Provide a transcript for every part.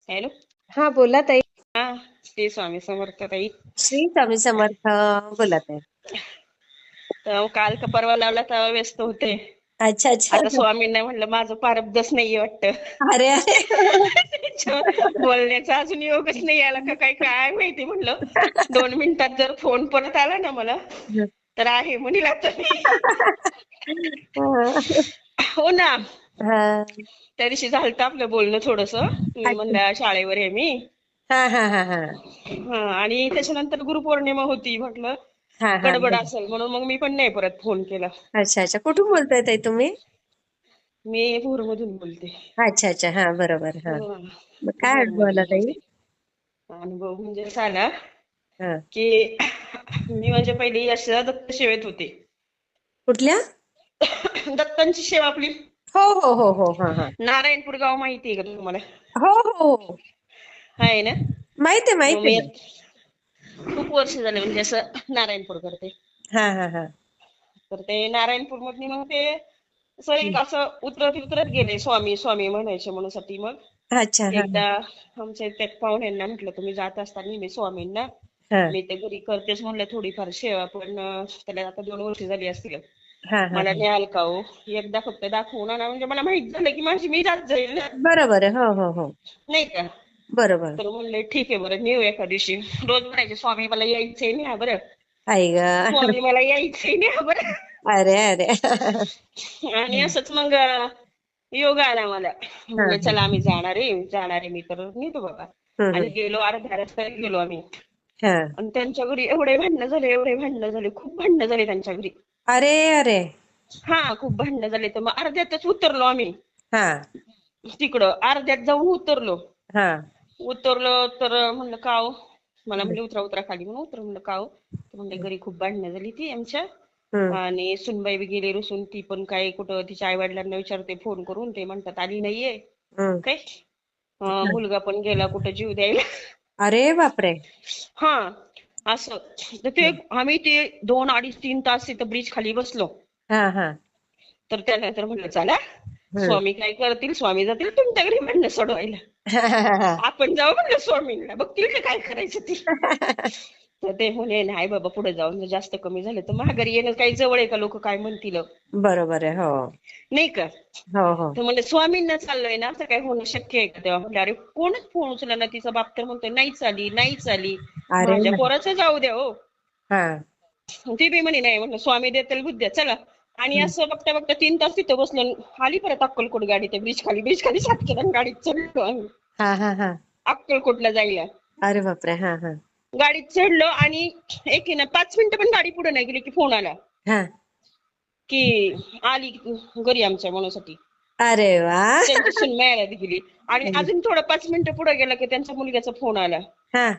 Hello. हा बोला ताई. हा. श्री स्वामी समर्थ ताई. श्री स्वामी समर्थ. बोला ताई. तर काल का परवा लावला तेव्हा व्यस्त होते. अच्छा अच्छा. आता स्वामींना म्हणलं माझं पारब्धच नाहीये वाटतं. अरे अरे. बोलण्याचा अजून योगच नाही आला का काय काय माहिती म्हणलं. 2 मिनिटात जर फोन परत आला ना मला तर आहे म्हणील आता मी. हो ना. हा. त्या दिवशी झालतं आपलं बोलणं थोडस. तुम्ही अच्छा. म्हणल्या शाळेवर आहे मी. हा हा हा हा. हा आणि त्याच्यानंतर गुरुपौर्णिमा होती म्हटलं हा हा. गडबड असेल म्हणून मग मी पण नाही परत फोन केला. अच्छा अच्छा. कुठून बोलताय ताई तुम्ही? मी भोरमधून बोलते. अच्छा अच्छा. हा बरोबर. हा. हं, मग काय अनुभव आला भोरमधून ताई? बोलते. अनुभव म्हणजे असा आला हा. की मी म्हणजे पहिली यशोदा दत्त सेवेत होते. कुठल्या? दत्तांची सेवा आपली हो हो हो हो. हा हा. नारायणपूर गाव माहिती आहे का तुम्हाला? हो हो. आहे ना. माहिती आहे मग माहिती मी आहे ना. खूप वर्ष झाले म्हणजे असं नारायणपूर करते. हा हा हा. तर ते नारायणपूर मधली मग ते असं एक असं उतरत उतरत गेले स्वामी स्वामी म्हणायचे म्हणूसाठी मग अच्छा. हा एकदा आमच्या त्या पाहुण्यांना म्हटलं तुम्ही जात असता नेहमी स्वामींना हा मी ते घरी करतेच म्हणलं थोडीफार सेवा पण त्याला आता 2 वर्ष झाली असतील. हा हा मला हा. न्याल का हो एकदा फक्त दाखवून आणा म्हणजे मला माहित झालं की माझी मी जात जाईल ना. बरोबर आहे. हो हो हो. नाही का. बरोबर. तर म्हणले ठीक आहे बरं नेऊ एका दिवशी. रोज म्हणायचे स्वामी मला यायचंय न्या बरं. आई ग. स्वामी मला यायचंय न्या बरं. अरे अरे. आणि असंच मग योग आला मला. हा म्हणलं हा. चला आम्ही जाणार आहे मी तर नेतो बाबा. आणि हम्म. गेलो अर्ध्या रस्त्यात गेलो आम्ही. हा. आणि त्यांच्या घरी एवढे भांडणं झाले खूप भांडणं झाले त्यांच्या घरी. अरे अरे. हा खूप भांडणं झाले तर मग अर्ध्यातच उतरलो आम्ही. हा तिकडं अर्ध्यात जाऊन उतरलो. हा. उतरलो तर म्हणलं का हो मला म्हणले उतरा उतरा खाली म्हणून उतर म्हणलं का हो तर म्हणले घरी खूप भांडणं झाली ती आमच्या हम्म. आणि सुनबाई बी गेली रुसून ती पण काय कुठं तिच्या आई वडिलांना विचारते फोन करून ते म्हणतात आली नाहीये हम्म. काय मुलगा पण गेला कुठं जीव द्यायला. अरे बापरे. हा असं तर ते आम्ही ते 2 अडीच 3 तास तिथं ब्रिज खाली बसलो. हा हा. तर त्यानंतर म्हणलं चला हम्म. स्वामी काय करतील स्वामी जातील तुमच्या घरी भांडणं सोडवायला. आपण जाऊ म्हणलं स्वामींना बघतील का काय करायचं ती. तर ते म्हणे नाही बाबा पुढे जाऊन जर जास्त कमी झालं तर माघारी येणं काही जवळ आहे का लोक काय म्हणतील बरोबर आहे. हो नाही का. हो हो. तर म्हणले स्वामींना चाललोय ना असं काय होणं शक्य आहे का तेव्हा म्हणलं अरे कोणच फोन उचलला ना तिचा बाप तर म्हणतोय नाहीच आली नाहीच आली. अरे माझ्या पोराचं जाऊ द्या हो. हा. ती बी म्हणे नाही म्हणलं स्वामी देतील बुद्ध्या चला. आणि हम्म. असं बघता बघता 3 तास तिथं बसलो आली परत अक्कलकोट गाडी ते ब्रिज खाली 7 केला गाडीत चढलो आम्ही हा हा हा. अक्कलकोटला जायला. अरे बापरे. हा हा. गाडीत चढलो आणि एक ना 5 मिनिटं पण गाडी पुढे नाही गेली की फोन आला हा. की आली घरी आमच्या म्हणूसाठी. अरे वा. त्यांची सून माहेरात गेली आणि अजून थोडं 5 मिनिटं पुढे गेला की त्यांच्या मुलग्याचा फोन आला. हा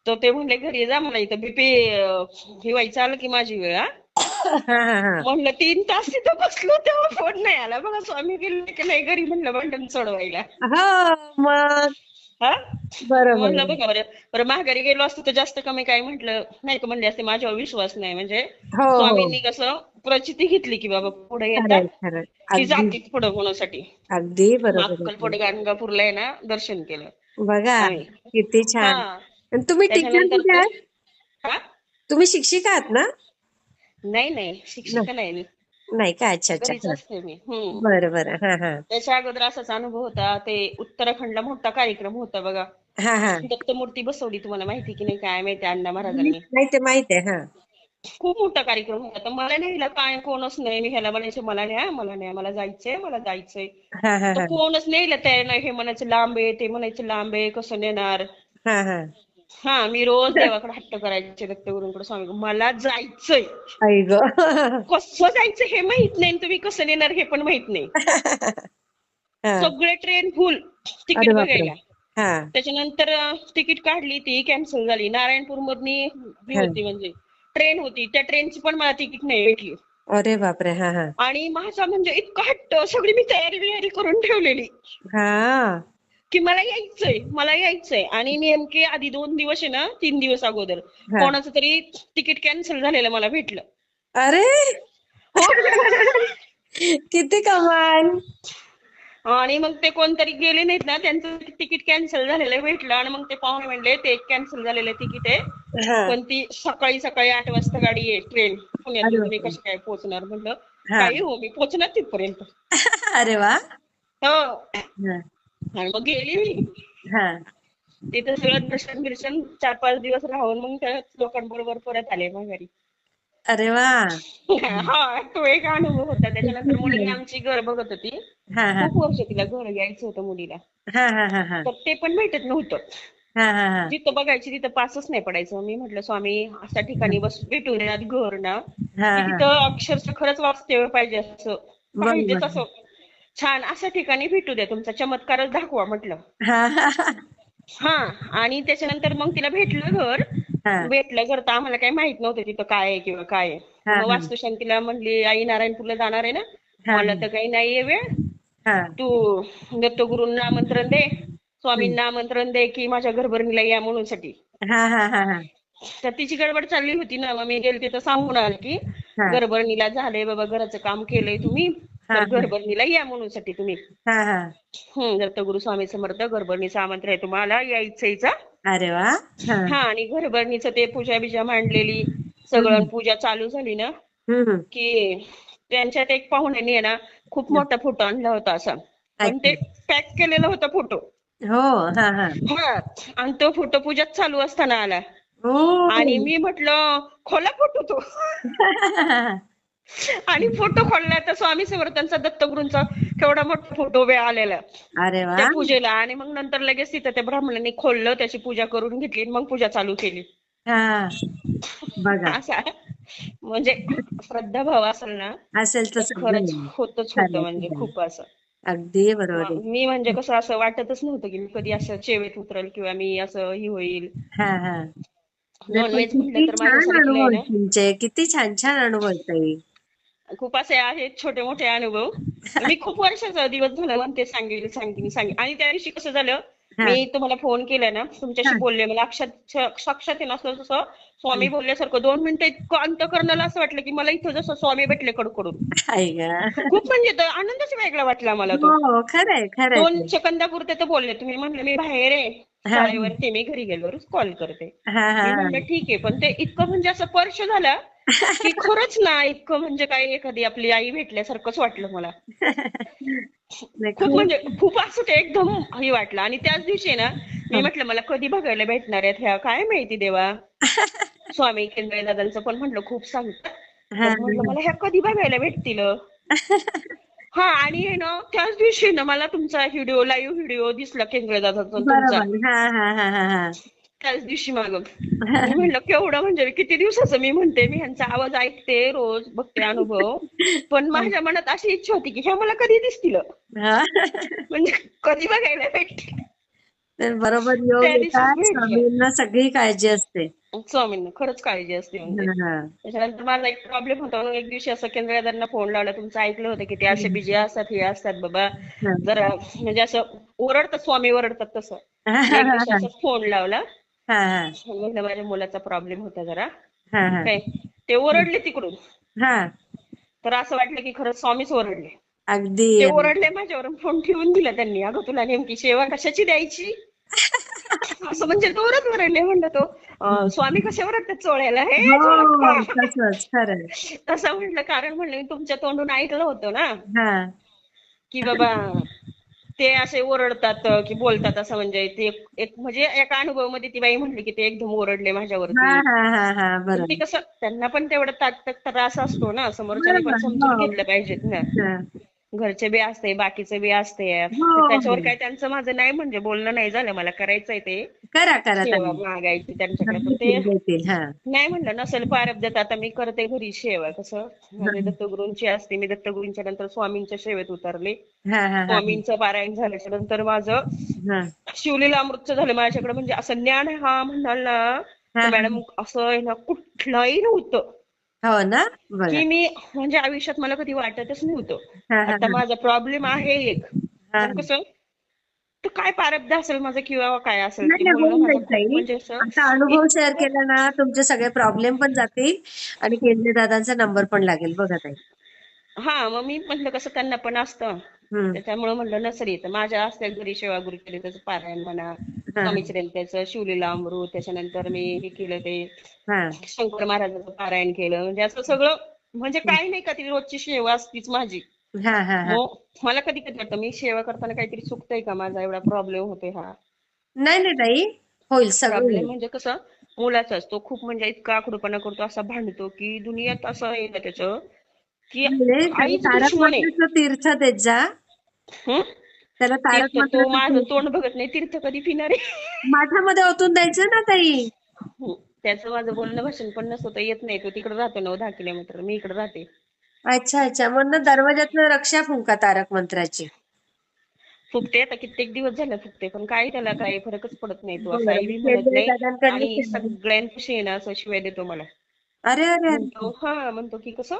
तर ते म्हणले घरी जा मला इथं बीपी हे व्हायचं आलं की माझी वेळ हा. हा हा हा. म्हणलं 3 तास तिथं बसलो तेव्हा फोन नाही आला बघा स्वामी गेले की नाही घरी म्हणलं भांडण सोडवायला. हो मग. हा बरोबर म्हणलं आहे. बघा बरं बरं माघारी गेलो असतो तर जास्त कमी काय म्हटलं नाही का म्हणले असते माझ्यावर विश्वास नाही म्हणजे हो हो. स्वामींनी कसं प्रचिती घेतली की बाबा पुढे येतात खरंय खरंय. की अगदी जातील पुढे होण्यासाठी. अगदी मग बरोबर आहे. अक्कलकोट गाणगापूरला आहे ना दर्शन केलं बघा आम्ही. किती हा छान. आणि तुम्ही टीचर त्याच्यानंतर कुठे तर आहात? हा तुम्ही शिक्षिका आहात ना? नाही नाही शिक्षिका नाही मी नाही का? अच्छा अच्छा. घरीच हा. असते मी. हम्म. बरं बरं. हा हा. त्याच्या अगोदर असाच अनुभव होता ते उत्तराखंडला मोठा कार्यक्रम होता बघा. हा हा. दत्तमूर्ती बसवली तुम्हाला माहिती की नाही काय माहिती अण्णा महाराजांनी. माहिती आहे माहिती आहे. हा खूप मोठा कार्यक्रम होता तर मला न्यायला काय कोणच नाही मी ह्याला म्हणायचे मला न्या मला जायचंय. हा हा तर हा. कोणच न्यायला तयार नाही हे म्हणायचं लांब आहे ते म्हणायचं लांब आहे कसं नेणार. हा हा. हा मी रोज देवाकडे हट्ट करायचे दत्तगुरूंकडे स्वामी मला जायचंय. आई ग. कसं जायचं हे माहित नाही तुम्ही कसं नेणार हे पण माहित नाही. हा. सगळे ट्रेन फुल अरे तिकीट बापरे. बघायला. हा त्याच्यानंतर तिकीट काढली ती कॅन्सल झाली नारायणपूर मधनी ही हा. होती म्हणजे ट्रेन होती त्या ट्रेनची पण मला तिकीट नाही भेटली. अरे बापरे. हा हा. आणि माझा म्हणजे इतका हट्ट सगळी मी तयारी करून ठेवलेली हा. की मला यायचंय आणि नेमके आधी 2 दिवस आहे ना 3 दिवस अगोदर हा. कोणाचं तरी तिकीट कॅन्सल झालेलं मला भेटलं. अरे हो. किती कमाल. आणि मग ते कोणतरी गेले नाहीत ना, त्यांचं तिकीट कॅन्सल झालेलं भेटलं आणि मग ते पाहुणे म्हणले ते कॅन्सल झालेलं तिकीट आहे, हा. पण ती सकाळी सकाळी 8 वाजता गाडी आहे ट्रेन पुण्यातली, अरे तुम्ही बापरे. कसे काय पोहोचणार? म्हणलं हा. काही हो, मी पोहोचणार तिथपर्यंत. अरे वा. हो. हा. आणि मग गेली मी हा. तिथं सगळं दर्शन बिर्शन 4-5 दिवस राहून मग त्या लोकांबरोबर परत आले माघारी. अरे वा. हा, तो एक अनुभव होता. त्याच्यानंतर मुलगी आमची घर बघत होती. हा. हा. खूप वर्ष तिला घर घ्यायचं होतं मुलीला, हा. हा. हा. हा. तर ते पण भेटत नव्हतं. हा. हा. हा. जिथं बघायची तिथं पासच नाही पडायचं. मी म्हटलं स्वामी अशा ठिकाणी बस भेटू द्यात घर ना, हा. की हा. तिथं अक्षरशः खरंच वास्तव्य पाहिजे, असं पाहिजेच बरोबर. असं छान अशा ठिकाणी भेटू द्या, तुमचा चमत्कारच दाखवा म्हटलं. हा. हा. हा. आणि त्याच्यानंतर मग तिला भेटलं घर. हा. भेटलं घर तर आम्हाला काही माहित नव्हतं तिथं काय आहे किंवा काय आहे. हा. मग वास्तुशांतीला म्हणली आई नारायणपूरला जाणार आहे ना, हा. मला तर काही नाहीये वेळ, हा. तू दत्तगुरूंना आमंत्रण दे, स्वामींना आमंत्रण दे की माझ्या घरभरणीला या म्हणून साठी. हा. हा. हा. हा. तर तिची गडबड चालली होती ना, मग मी गेले तिथं सांगून आले की हा. घरभरणीला झालंय बाबा, घराचं काम केलंय तुम्ही, हा. तर घरभरणीला या म्हणून साठी तुम्ही. हा. हा. दत्तगुरु स्वामी समर्थ, घरभरणीचं आमंत्रण आहे तुम्हाला, यायचं. अरे वा. हा. हा. आणि घरभरणीचं ते पूजा बिजा मांडलेली सगळं, हम्म. पूजा चालू झाली ना हम्म. की त्यांच्यात एक पाहुण्याने आहे ना खूप मोठा फोटो आणला होता असा, पण अच्छा. ते पॅक केलेला होता फोटो. हो. हा. हा. हा. आणि तो फोटो पूजात चालू असताना आला. आणि ओ. मी म्हटलं खोला फोटो तो. आणि फोटो खोलला तर स्वामी समर्थांचा, दत्तगुरूंचा केवढा मोठा फोटो उभे आलेला अरे वा. त्या पूजेला. आणि मग नंतर लगेच तिथं त्या ब्राह्मणांनी खोललं, त्याची पूजा करून घेतली, मग पूजा चालू केली. हा. बघा. असा म्हणजे श्रद्धाभाव असेल ना असेल तर तसं खरंच घडलं. होतच होतं, खरंय, म्हणजे खरंय. खूप असं. अगदी बरोबर आहे. मी म्हणजे कसं असं वाटतच नव्हतं की मी कधी असं चेवेत उतरल किंवा मी असं ही होईल. हा. हा. नाही पण नॉनव्हेज म्हटलं किती तर छान माझ्यासारखीला अनुभव आहे आहेत ना, तुमचे, किती छान छान अनुभव आहेत ताई. खूप असे आहेत छोटे मोठे अनुभव. मी खूप वर्षाचा दिवस झाला म्हणते, सांगेन. आणि त्या दिवशी कसं झालं, हा. मी तुम्हाला फोन केला ना, तुमच्याशी हा. बोलले, मला साक्षात आहे नसलं तसं स्वामी बोलल्यासारखं 2 मिनिटं इतकं अंतःकरणाला असं वाटलं की मला इथं जसं स्वामी भेटले कडकडून. आई ग. खूप म्हणजे तो आनंदच वेगळा वाटला मला तो. हो, खरंय खरंय दोन ते. सेकंदापुरते तर बोलले तुम्ही, म्हणले मी बाहेर आहे हा. शाळेवरती, मी घरी गेल्यावरच कॉल करते. हा. हा. मी म्हणलं ठीक आहे, पण ते इतकं म्हणजे असं स्पर्श झाला की खरंच ना, इतकं म्हणजे काय एखादी आपली आई भेटल्यासारखंच वाटलं मला. नाही खूप खूप. म्हणजे खूप असं ते एकदम हे वाटलं. आणि त्याच दिवशी ना मी म्हटलं मला कधी बघायला भेटणार आहेत ह्या, काय माहिती देवा. स्वामी केंद्रे दादांचं पण म्हटलं खूप सांगतात, हा. पण म्हटलं मला ह्या कधी बघायला भेटतील. हा. आणि आहे ना त्याच दिवशी ना मला तुमचा लाईव्ह व्हिडिओ दिसला केंद्रे दादाचा तुमचा, बरोबर. हा. हा. हा. हा. हा. त्याच दिवशी मागं. मी म्हणलं केवढं म्हणजे किती दिवसाचं, मी म्हणते मी ह्यांचा आवाज ऐकते रोज, बघते अनुभव, पण माझ्या मनात अशी इच्छा होती की ह्या मला कधी दिसतील, हा. म्हणजे कधी बघायला भेटतील. तर बरोबर योग त्या दिवशीच येतात, भेटलं. स्वामींना सगळी काळजी असते. स्वामींना खरंच काळजी असते म्हणजे. हा. हा. त्याच्यानंतर माझा एक प्रॉब्लेम होता, म्हणून एक दिवशी असं केंद्रदारांना फोन लावला, तुमचं ऐकलं होतं की ते असे बिजे असतात, हे असतात बाबा, हा. जरा म्हणजे असं ओरडतात, स्वामी ओरडतात तसं. हा. एक दिवशी असंच फोन लावला, हा. म्हणलं माझ्या मुलाचा प्रॉब्लेम होता जरा, हा. हा. काय ते ओरडले तिकडून. हा. तर असं वाटलं की खरंच स्वामीच ओरडले. अगदी. ते ओरडले, माझ्यावरून फोन ठेवून दिला त्यांनी. अगं तुला नेमकी सेवा कशाची द्यायची, असं म्हणजे जोरात ओरडले. म्हणलं तो स्वामी कसे ओरडतात चोळ्याला, हे हो, चोळा. तसंच खरंय. तसं म्हटलं, कारण म्हणलं मी तुमच्या तोंडून ऐकलं होतं ना हा. की बाबा ते असे ओरडतात की बोलतात असं, म्हणजे ते एक म्हणजे एका अनुभवामध्ये ती बाई म्हणली की ते एकदम ओरडले हा. माझ्यावरती. हा. हा. हा. पण ती बरोबर. कसं, त्यांना पण तेवढा त्रास असतो ना, समोरच्याने पण बरोबर. समजून हो. घेतलं पाहिजेत ना. हा. घरचे बी असते, बाकीचे बी असते, त्याच्यावर हो. काय त्यांचं माझं नाही म्हणजे बोलणं नाही झालं. मला करायचंय ते करा करा सेवा ताई. मागायची त्यांच्याकडे, पण ते देतील देतील. हा. नाही म्हणलं नसेल प्रारब्धात, आता मी करते घरी सेवा. कसं माझे हा. दत्तगुरूंची असते, मी दत्तगुरूंच्या नंतर स्वामींच्या सेवेत उतरले. हा. हा. हा. स्वामींचं पारायण झाल्याच्या नंतर माझं हा. शिवलीला अमृतचं झालं माझ्याकडे. म्हणजे असं ज्ञान हा म्हणाल ना हा. तर हा. मॅडम असं आहे ना कुठलंही नव्हतं हो ना. बघा. की मी म्हणजे आयुष्यात मला कधी वाटतच नव्हतं. हा. हा. आता हा. माझा प्रॉब्लेम आहे एक, हा. पण कसं तर काय प्रारब्ध असेल माझं किंवा काय असेल नाही ते नाही, बोलणं होऊन माझं जाईल खूप ताई. म्हणजे असं आता अनुभव शेअर इतकं. केला ना, तुमचे सगळे प्रॉब्लेम पण जातील आणि केंद्रे दादांचा नंबर पण लागेल बघा ताई. हा. मग मी म्हटलं कसं त्यांना पण असतं हम्म. त्याच्यामुळे म्हणलं नसरी तर माझ्या असल्या घरी सेवा गुरुचरित्राचं पारायण म्हणा, हा स्वामी चरित्राचं, शिवलीला अमृत, त्याच्यानंतर मी हे केलं ते हा शंकर महाराजांचं पारायण केलं. म्हणजे असं सगळं, म्हणजे काही नाही का ती रोजची सेवा असतीच माझी. हा हा हा. मग मला कधी कधी वाटतं मी सेवा करताना काहीतरी चुकतंय का, माझा एवढा प्रॉब्लेम होतोय हा. नाही नाही ताई, होईल सगळं प्रॉब्लेम होईल. म्हणजे कसं, मुलाचा असतो खूप, म्हणजे इतका आकडूपणा करतो, असा भांडतो की दुनियात असं आहे ना त्याचं, की म्हणजे त्याला आईच तारक दुश्मन आहे. मंत्राचं तीर्थ देत जा. हं? त्याला तारक तीर्थ तो मंत्राचं माझं तीर्थ तोंड बघत नाही, तीर्थ कधी पिणार आहे? माठामध्ये ओतून द्यायचं ना ताई. त्याचं माझं बोलणं भाषण पण नसतं, तर येत नाही. तो तिकडे राहतो 9-10 किलोमीटर, मी इकडे राहते. अच्छा अच्छा, म्हणून दरवाजातनं रक्षा फुंका तारक मंत्राची. फुकते आता कित्येक दिवस झाले फुकते, पण काही त्याला काही फरकच पडत नाही. तो असा बरं, आई मग बी म्हणत केंद्रीय नाही. दादांकडनं आणि सेवा. सगळ्यांपाशी आहे ना असं शिवाय देतो मला. अरे अरे अरे. म्हणतो, हा म्हणतो की कसं,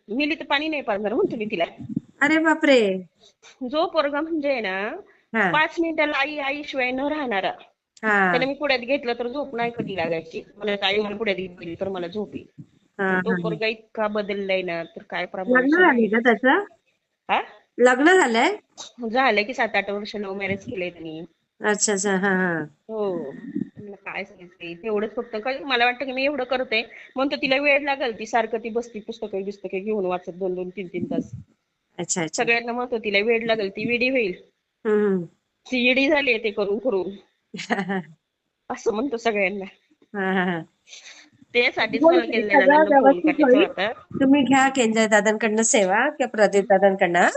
मिली तर पाणी नाही पाजणार म्हणतो मी तिला. अरे बापरे. जो पोरगा म्हणजे आहे ना हा 5 मिनिटाला आई आई शिवाय न राहणारा, हा त्याला मी पुढ्यात घेतलं तर झोप नाही कधी लागायची. मला आई मला पुढ्यात घेतली तर मला झोप येईल. हा पण तो हा. पोरगा इतका बदललाय ना, तर काय प्रमाण लग्न झालंय का सांगायचं. त्याचं? हा, लग्न झालंय? झालं की 7-8 वर्ष लव्ह मॅरेज केलंय त्यांनी. अच्छा अच्छा. हा हा. हो. मला काय सांगितलंय तेवढंच फक्त, काय मला वाटतं की मी एवढं करते म्हणतो तिला वेळ लागेल, ती सारखं ती बसती पुस्तके घेऊन वाचत 2-2, 3-3 तास. अच्छा अच्छा. सगळ्यांना म्हणतो तिला वेळ लागेल, ती वेडी होईल. हम्म. ती येडी झाली ते करून करून, असं म्हणतो सगळ्यांना. हा हा हा. त्यासाठीच होईल मला ताई, केलेल्या सगळं दादांना फोन व्यवस्थित करायचं होईल. होतं. तुम्ही घ्या केंद्रीय दादांकडनं सेवा किंवा प्रदीप दादांकडनं हा?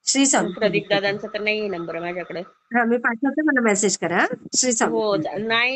श्री स्वामी प्रदीप समर्थ. दादांचा तर नाही नंबर माझ्याकडे. हा, मी पाठवते, मला मेसेज करा. श्री स्वामी हो समर्थ. नाही.